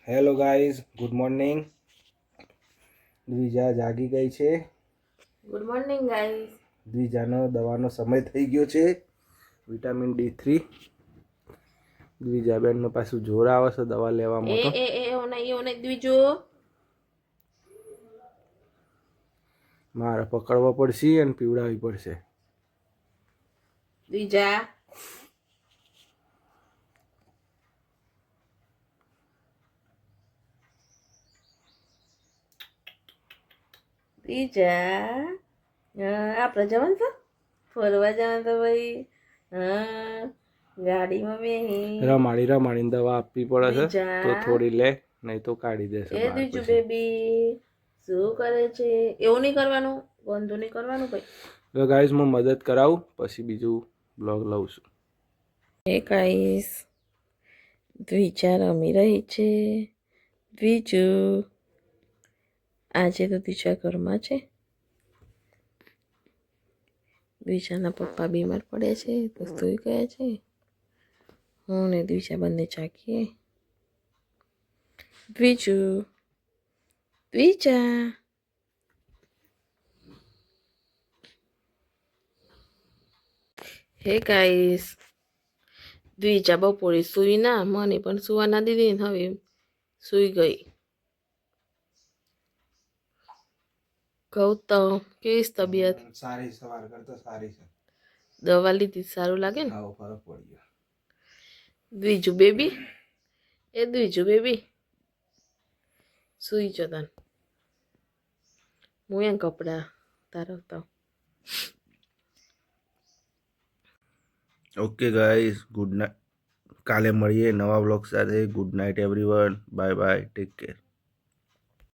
Hello guys, good morning. Dvija જાગી ગઈ છે. Good morning guys. દ્વિજાનો દવાનો સમય થઈ ગયો છે. Vitamin D3. દ્વિજાબેનનો પાછું જોર આવે છે દવા લેવામાં. તો ઓને બીજો મારે પકડવા પડશે અને પીવડાવવી પડશે. બીજા આપણે જવાનું છે ફરવા જવાનું તો ભાઈ. ગાડીમાં બેહી રમાડીને દવા આપવી પડે છે તો થોડી લે, નહીં તો કાઢી દેશે એ બહાર બીજું પછી. બેબી શું કરે છે? એવું નહીં કરવાનું, ગંદુ નહીં કરવાનું ભાઈ. તો ગાઈઝ હું મદદ કરાવું પછી બીજું બ્લોગ લઉં છું. એ ગાઈસ, દ્વિજા રમી રહી છે. બીજું આજે તો દ્વિજા ઘરમાં છે. દ્વિજાના પપ્પા બીમાર પડ્યા છે તો સૂઈ ગયા છે. હું ને દ્વિજા બંને જાગીએ. દ્વિજા હે ગાઈસ, દ્વિજા બપોરે સૂઈ ના, મને પણ સુવા ના દીધી ને હવે સૂઈ ગઈ. ગૌતમ કેવી તબિયત? સારી, સવાર કરતા સારી છે. દવા લીધી સારું લાગે ને? આવો ફરક પડી ગયો. દ્વિજુ બેબી સૂઈ જતા. હું એમ કપડા તારવતા. Okay guys, good night. કાલે મળીએ નવા બ્લોગ સાથે. Good night everyone. Bye bye, take care.